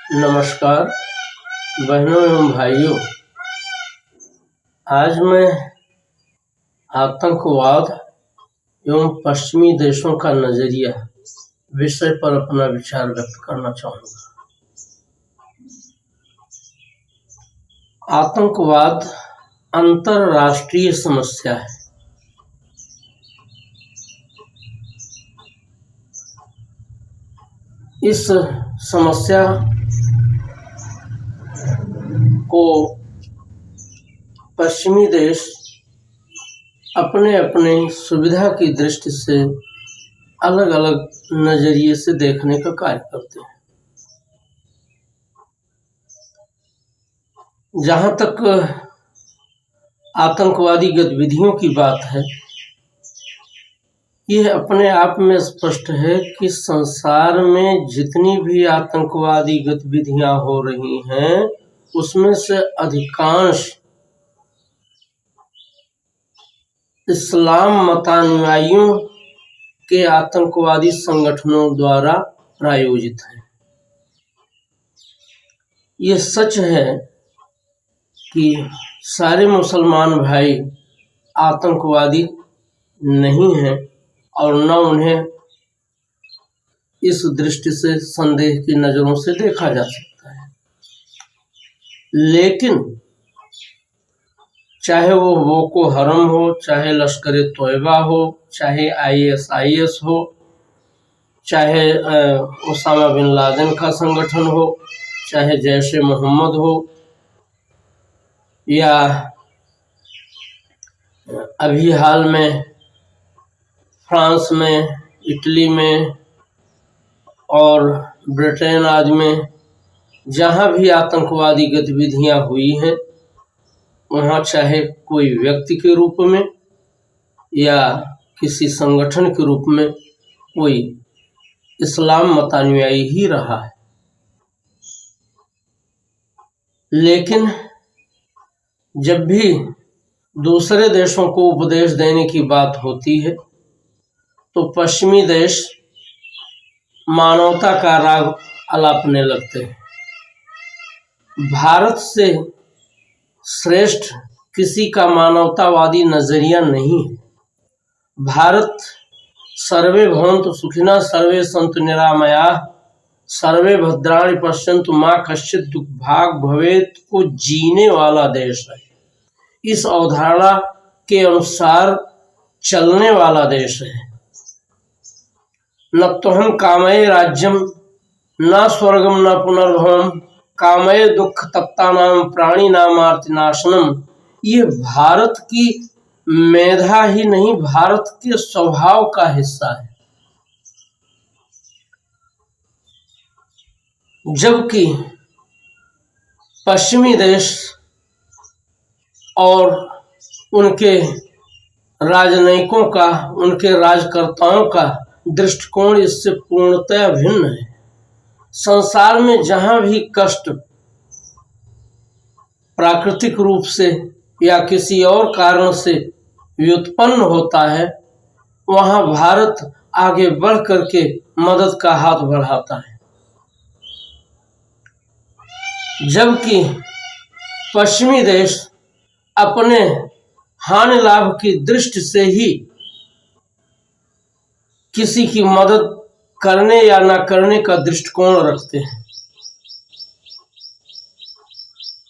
नमस्कार बहनों एवं भाइयों। आज मैं आतंकवाद एवं पश्चिमी देशों का नजरिया विषय पर अपना विचार व्यक्त करना चाहूँगा। आतंकवाद अंतरराष्ट्रीय समस्या है। इस समस्या को पश्चिमी देश अपने अपने सुविधा की दृष्टि से अलग अलग नजरिए से देखने का कार्य करते हैं। जहां तक आतंकवादी गतिविधियों की बात है, यह अपने आप में स्पष्ट है कि संसार में जितनी भी आतंकवादी गतिविधियां हो रही हैं, उसमें से अधिकांश इस्लाम मतानुयायियों के आतंकवादी संगठनों द्वारा प्रायोजित है। ये सच है कि सारे मुसलमान भाई आतंकवादी नहीं हैं और न उन्हें इस दृष्टि से संदेह की नजरों से देखा जा सकता है। लेकिन चाहे वो बोको हरम हो, चाहे लश्कर तोयबा हो, चाहे ISIS हो, चाहे ओसामा बिन लादेन का संगठन हो, चाहे जैश ए मोहम्मद हो, या अभी हाल में फ्रांस में, इटली में और ब्रिटेन आदि में जहां भी आतंकवादी गतिविधियां हुई हैं, वहां चाहे कोई व्यक्ति के रूप में या किसी संगठन के रूप में कोई इस्लाम मतानुयायी ही रहा है। लेकिन जब भी दूसरे देशों को उपदेश देने की बात होती है, तो पश्चिमी देश मानवता का राग अलापने लगते हैं। भारत से श्रेष्ठ किसी का मानवतावादी नजरिया नहीं है। भारत सर्वे भवन्तु सुखिनः सर्वे सन्तु निरामयाः सर्वे भद्राणि पश्यन्तु मां कश्चित् दुर्भाग् भवेत् को जीने वाला देश है। इस अवधारणा के अनुसार चलने वाला देश है। न तोहम कामये राज्यम न स्वर्गम न पुनर्भवम कामये दुख तप्तानाम प्राणी नामार्तिनाशनम। ये भारत की मेधा ही नहीं, भारत के स्वभाव का हिस्सा है। जबकि पश्चिमी देश और उनके राजनयिकों का, उनके राजकर्ताओं का दृष्टिकोण इससे पूर्णतः भिन्न है। संसार में जहां भी कष्ट प्राकृतिक रूप से या किसी और कारण से व्युत्पन्न होता है, वहां भारत आगे बढ़ करके मदद का हाथ बढ़ाता है। जबकि पश्चिमी देश अपने हानि लाभ की दृष्टि से ही किसी की मदद करने या न करने का दृष्टिकोण रखते हैं।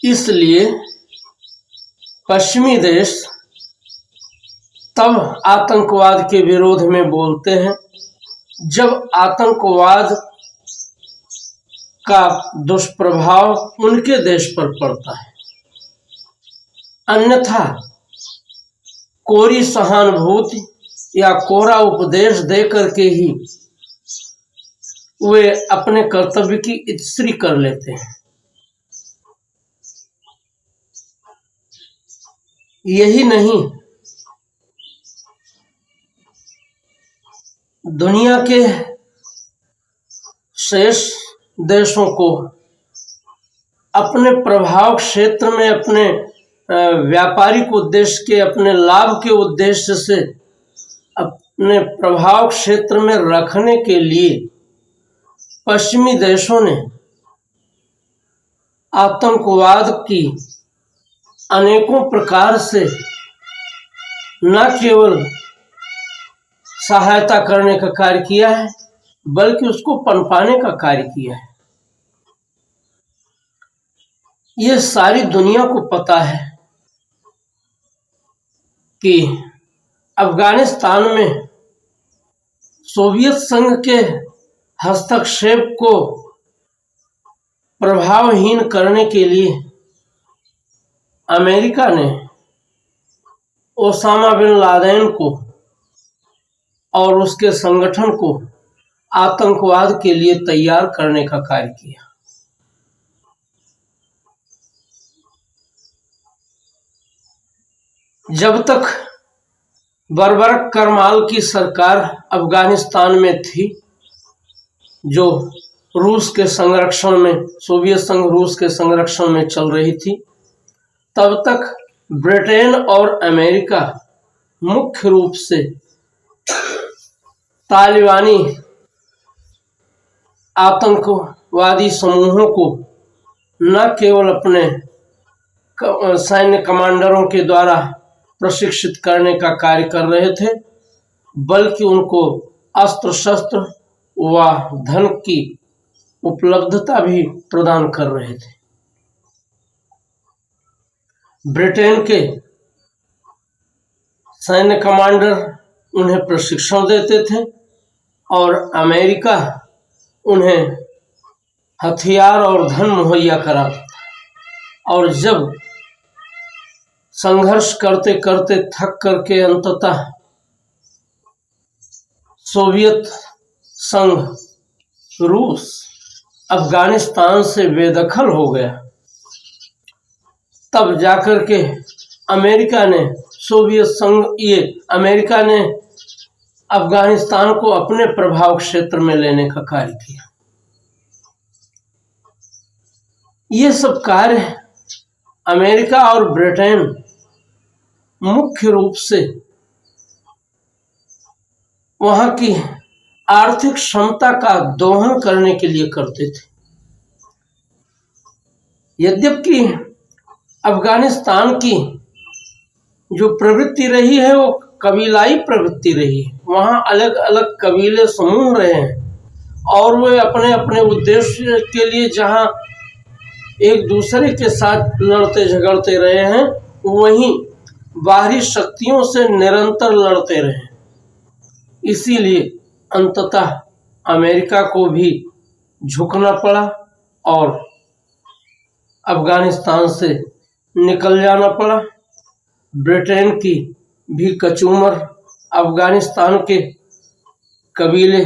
इसलिए पश्चिमी देश तब आतंकवाद के विरोध में बोलते हैं जब आतंकवाद का दुष्प्रभाव उनके देश पर पड़ता है। अन्यथा कोरी सहानुभूति या कोरा उपदेश दे करके ही वे अपने कर्तव्य की इत्सरी कर लेते हैं। यही नहीं, दुनिया के शेष देशों को अपने प्रभाव क्षेत्र में, अपने व्यापारिक उद्देश्य के, अपने लाभ के उद्देश्य से अपने प्रभाव क्षेत्र में रखने के लिए पश्चिमी देशों ने आतंकवाद की अनेकों प्रकार से न केवल सहायता करने का कार्य किया है, बल्कि उसको पनपाने का कार्य किया है। ये सारी दुनिया को पता है कि अफगानिस्तान में सोवियत संघ के हस्तक्षेप को प्रभावहीन करने के लिए अमेरिका ने ओसामा बिन लादेन को और उसके संगठन को आतंकवाद के लिए तैयार करने का कार्य किया। जब तक बर्बरक करमाल की सरकार अफगानिस्तान में थी, जो रूस के संरक्षण में, सोवियत संघ रूस के संरक्षण में चल रही थी, तब तक ब्रिटेन और अमेरिका मुख्य रूप से तालिबानी आतंकवादी समूहों को न केवल अपने सैन्य कमांडरों के द्वारा प्रशिक्षित करने का कार्य कर रहे थे, बल्कि उनको अस्त्र शस्त्र व धन की उपलब्धता भी प्रदान कर रहे थे। ब्रिटेन के सैन्य कमांडर उन्हें प्रशिक्षण देते थे और अमेरिका उन्हें हथियार और धन मुहैया कराता था। और जब संघर्ष करते करते थक करके अंततः सोवियत संघ रूस अफगानिस्तान से बेदखल हो गया, तब जाकर के अमेरिका ने अमेरिका ने अफगानिस्तान को अपने प्रभाव क्षेत्र में लेने का कार्य किया। ये सब कार्य अमेरिका और ब्रिटेन मुख्य रूप से वहां की आर्थिक क्षमता का दोहन करने के लिए करते थे। यद्यपि अफगानिस्तान की जो प्रवृत्ति रही है वो कबीलाई प्रवृत्ति रही है। वहाँ अलग अलग कबीले समूह रहे हैं और वे अपने अपने उद्देश्य के लिए जहाँ एक दूसरे के साथ लड़ते झगड़ते रहे हैं, वहीं बाहरी शक्तियों से निरंतर लड़ते रहे। इसीलिए अंततः अमेरिका को भी झुकना पड़ा और अफगानिस्तान से निकल जाना पड़ा। ब्रिटेन की भी कचूमर अफगानिस्तान के कबीले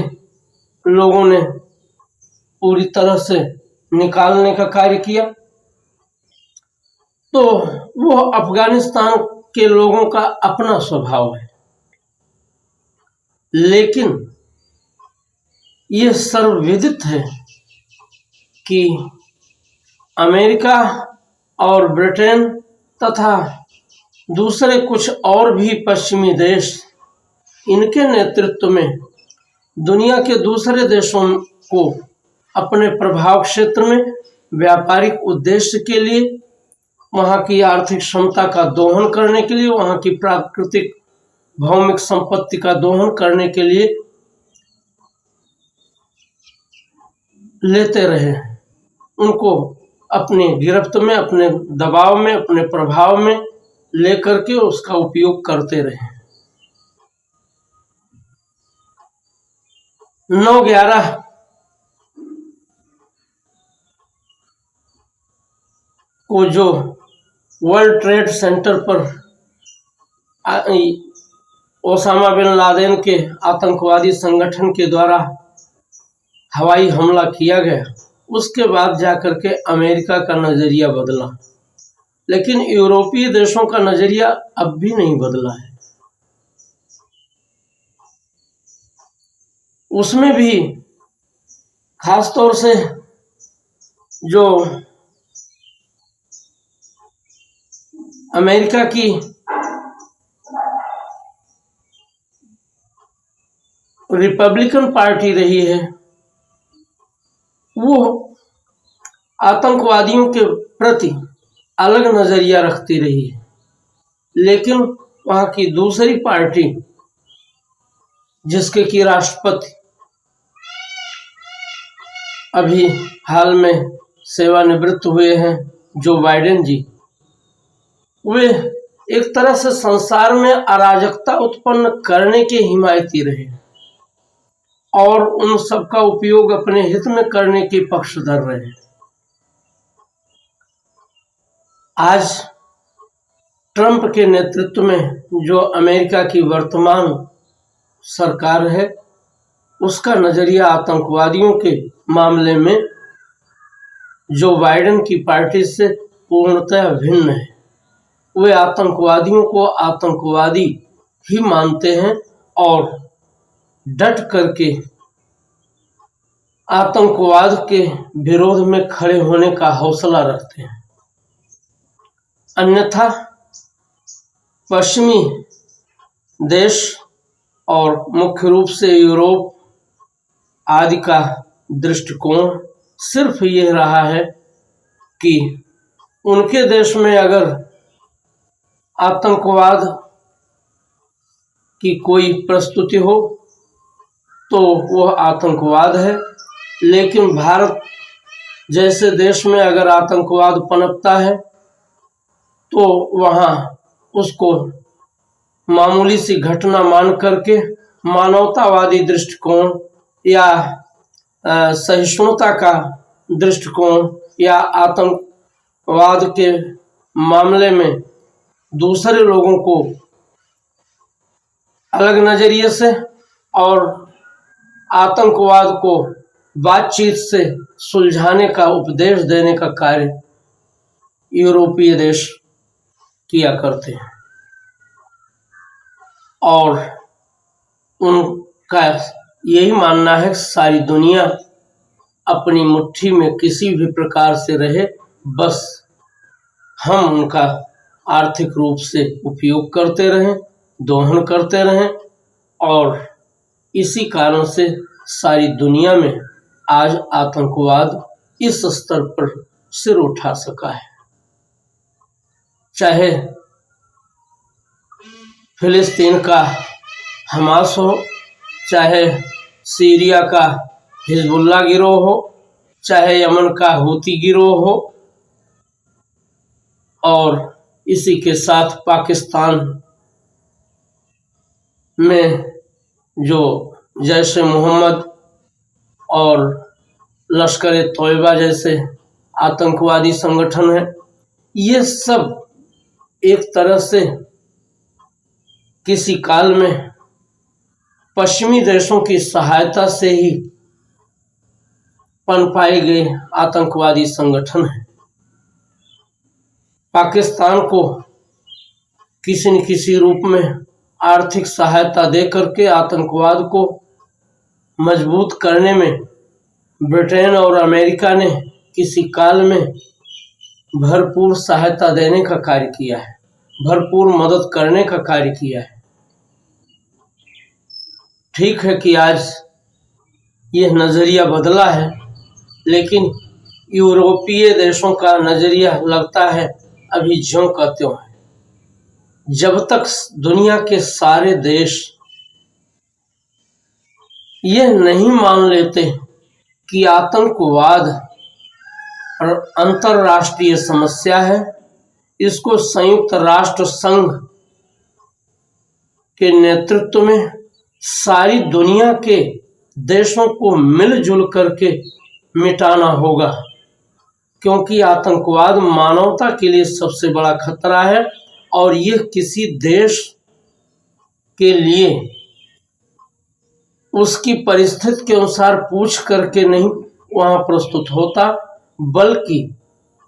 लोगों ने पूरी तरह से निकालने का कार्य किया। तो वो अफगानिस्तान के लोगों का अपना स्वभाव है, लेकिन ये सर्वविदित है कि अमेरिका और ब्रिटेन तथा दूसरे कुछ और भी पश्चिमी देश, इनके नेतृत्व में दुनिया के दूसरे देशों को अपने प्रभाव क्षेत्र में व्यापारिक उद्देश्य के लिए, वहाँ की आर्थिक क्षमता का दोहन करने के लिए, वहाँ की प्राकृतिक भौमिक संपत्ति का दोहन करने के लिए लेते रहे। उनको अपनी गिरफ्त में, अपने दबाव में, अपने प्रभाव में लेकर के उसका उपयोग करते रहे। 9/11 को जो वर्ल्ड ट्रेड सेंटर पर ओसामा बिन लादेन के आतंकवादी संगठन के द्वारा हवाई हमला किया गया, उसके बाद जाकर के अमेरिका का नजरिया बदला, लेकिन यूरोपीय देशों का नजरिया अब भी नहीं बदला है। उसमें भी खास तौर से जो अमेरिका की रिपब्लिकन पार्टी रही है, वो आतंकवादियों के प्रति अलग नजरिया रखती रही है, लेकिन वहाँ की दूसरी पार्टी जिसके कि राष्ट्रपति अभी हाल में सेवानिवृत्त हुए हैं, जो बाइडेन जी, वे एक तरह से संसार में अराजकता उत्पन्न करने के हिमायती रहे और उन सबका उपयोग अपने हित में करने के पक्षधर रहे। आज ट्रंप के नेतृत्व में जो अमेरिका की वर्तमान सरकार है, उसका नजरिया आतंकवादियों के मामले में जो बाइडेन की पार्टी से पूर्णतः भिन्न है। वे आतंकवादियों को आतंकवादी ही मानते हैं और डट करके आतंकवाद के विरोध में खड़े होने का हौसला रखते हैं। अन्यथा पश्चिमी देश और मुख्य रूप से यूरोप आदि का दृष्टिकोण सिर्फ ये रहा है कि उनके देश में अगर आतंकवाद की कोई प्रस्तुति हो तो वह आतंकवाद है, लेकिन भारत जैसे देश में अगर आतंकवाद पनपता है तो वहाँ उसको मामूली सी घटना मान करके मानवतावादी दृष्टिकोण या सहिष्णुता का दृष्टिकोण या आतंकवाद के मामले में दूसरे लोगों को अलग नजरिए से और आतंकवाद को बातचीत से सुलझाने का उपदेश देने का कार्य यूरोपीय देश किया करते हैं और उनका यही मानना है कि सारी दुनिया अपनी मुट्ठी में किसी भी प्रकार से रहे, बस हम उनका आर्थिक रूप से उपयोग करते रहें, दोहन करते रहें, और इसी कारण से सारी दुनिया में आज आतंकवाद इस स्तर पर सिर उठा सका है। चाहे फिलिस्तीन का हमास हो, चाहे सीरिया का हिजबुल्ला गिरोह हो, चाहे यमन का हूती गिरोह हो, और इसी के साथ पाकिस्तान में जो जैश ए मोहम्मद और लश्कर ए तोयबा जैसे आतंकवादी संगठन हैं, ये सब एक तरह से किसी काल में पश्चिमी देशों की सहायता से ही पनपाए गए आतंकवादी संगठन हैं। पाकिस्तान को किसी न किसी रूप में आर्थिक सहायता दे करके आतंकवाद को मजबूत करने में ब्रिटेन और अमेरिका ने किसी काल में भरपूर सहायता देने का कार्य किया है, भरपूर मदद करने का कार्य किया है। ठीक है कि आज यह नज़रिया बदला है, लेकिन यूरोपीय देशों का नज़रिया लगता है अभी ज्यों का त्यों है। जब तक दुनिया के सारे देश यह नहीं मान लेते कि आतंकवाद और अंतर्राष्ट्रीय समस्या है, इसको संयुक्त राष्ट्र संघ के नेतृत्व में सारी दुनिया के देशों को मिलजुल करके मिटाना होगा, क्योंकि आतंकवाद मानवता के लिए सबसे बड़ा खतरा है और यह किसी देश के लिए उसकी परिस्थिति के अनुसार पूछ करके नहीं वहां प्रस्तुत होता, बल्कि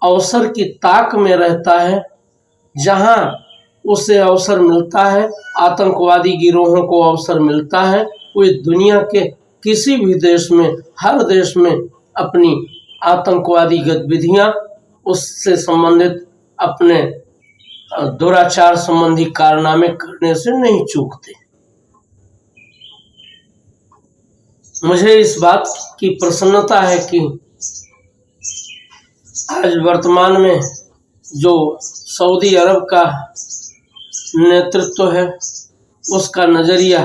अवसर की ताक में रहता है। जहां उसे अवसर मिलता है, आतंकवादी गिरोहों को अवसर मिलता है, वे दुनिया के किसी भी देश में, हर देश में अपनी आतंकवादी गतिविधियां, उससे संबंधित अपने दुराचार संबंधी कारनामे करने से नहीं चूकते। मुझे इस बात की प्रसन्नता है कि आज वर्तमान में जो सऊदी अरब का नेतृत्व है, उसका नज़रिया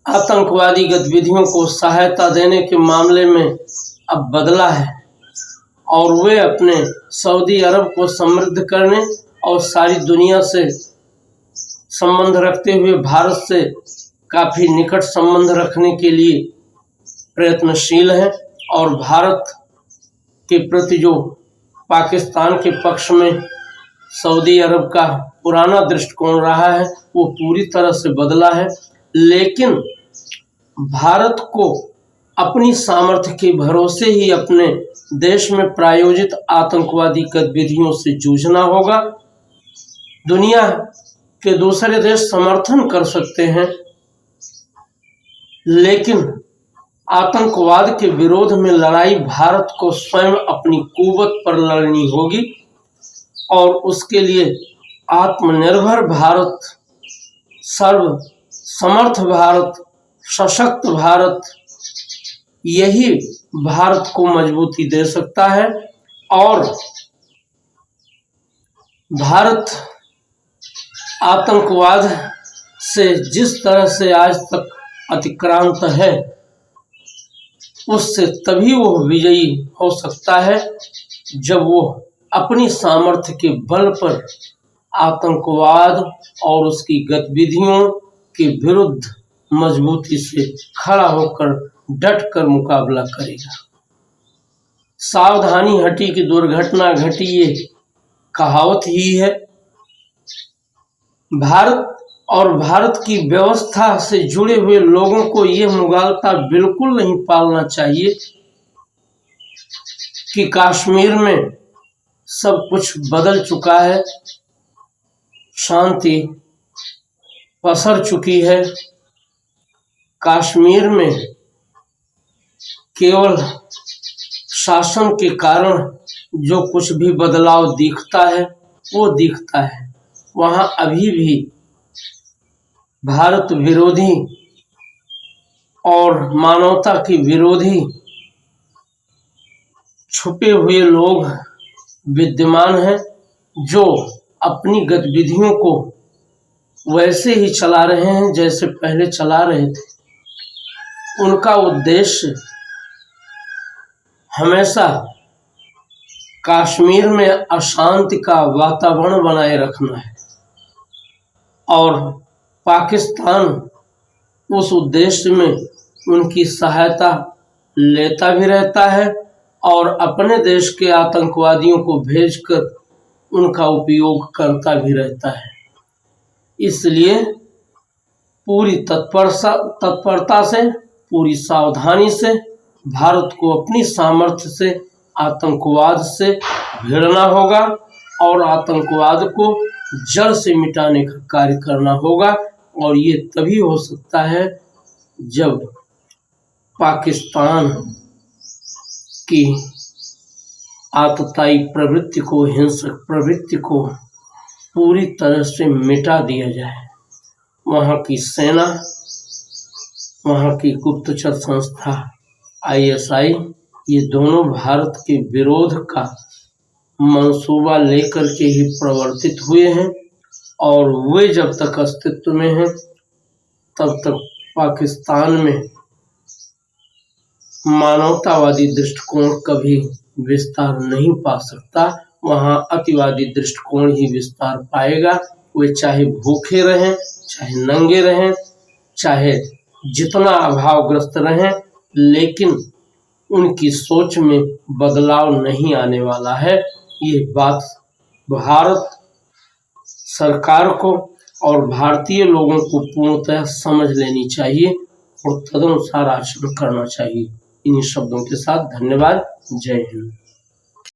आतंकवादी गतिविधियों को सहायता देने के मामले में अब बदला है और वे अपने सऊदी अरब को समृद्ध करने और सारी दुनिया से संबंध रखते हुए भारत से काफ़ी निकट संबंध रखने के लिए प्रयत्नशील हैं और भारत के प्रति जो पाकिस्तान के पक्ष में सऊदी अरब का पुराना दृष्टिकोण रहा है वो पूरी तरह से बदला है। लेकिन भारत को अपनी सामर्थ्य के भरोसे ही अपने देश में प्रायोजित आतंकवादी गतिविधियों से जूझना होगा। दुनिया के दूसरे देश समर्थन कर सकते हैं, लेकिन आतंकवाद के विरोध में लड़ाई भारत को स्वयं अपनी कुव्वत पर लड़नी होगी और उसके लिए आत्मनिर्भर भारत, सर्व समर्थ भारत, सशक्त भारत, यही भारत को मजबूती दे सकता है। और भारत आतंकवाद से जिस तरह से आज तक अतिक्रांत है, उससे तभी वो विजयी हो सकता है जब वो अपनी सामर्थ्य के बल पर आतंकवाद और उसकी गतिविधियों के विरुद्ध मजबूती से खड़ा होकर डट कर मुकाबला करेगा। सावधानी हटी कि दुर्घटना घटी, ये कहावत ही है। भारत और भारत की व्यवस्था से जुड़े हुए लोगों को ये मुगालता बिल्कुल नहीं पालना चाहिए कि कश्मीर में सब कुछ बदल चुका है, शांति पसर चुकी है, कश्मीर में केवल शासन के कारण जो कुछ भी बदलाव दिखता है वो दिखता है। वहाँ अभी भी भारत विरोधी और मानवता के विरोधी छुपे हुए लोग विद्यमान हैं, जो अपनी गतिविधियों को वैसे ही चला रहे हैं जैसे पहले चला रहे थे। उनका उद्देश्य हमेशा कश्मीर में अशांति का वातावरण बनाए रखना है और पाकिस्तान उस उद्देश्य में उनकी सहायता लेता भी रहता है और अपने देश के आतंकवादियों को भेजकर उनका उपयोग करता भी रहता है। इसलिए पूरी तत्परता से, पूरी सावधानी से भारत को अपनी सामर्थ्य से आतंकवाद से भिड़ना होगा और आतंकवाद को जड़ से मिटाने का कार्य करना होगा। और ये तभी हो सकता है जब पाकिस्तान की आतताई प्रवृत्ति को, हिंसक प्रवृत्ति को पूरी तरह से मिटा दिया जाए। वहाँ की सेना, वहाँ की गुप्तचर संस्था ISI, ये दोनों भारत के विरोध का मंसूबा लेकर के ही प्रवर्तित हुए हैं और वे जब तक अस्तित्व में हैं तब तक पाकिस्तान में मानवतावादी दृष्टिकोण कभी विस्तार नहीं पा सकता। वहाँ अतिवादी दृष्टिकोण ही विस्तार पाएगा। वे चाहे भूखे रहें, चाहे नंगे रहें, चाहे जितना अभावग्रस्त रहें, लेकिन उनकी सोच में बदलाव नहीं आने वाला है। ये बात भारत सरकार को और भारतीय लोगों को पूर्णतः समझ लेनी चाहिए और तदनुसार आचरण करना चाहिए। इन शब्दों के साथ धन्यवाद। जय हिंद।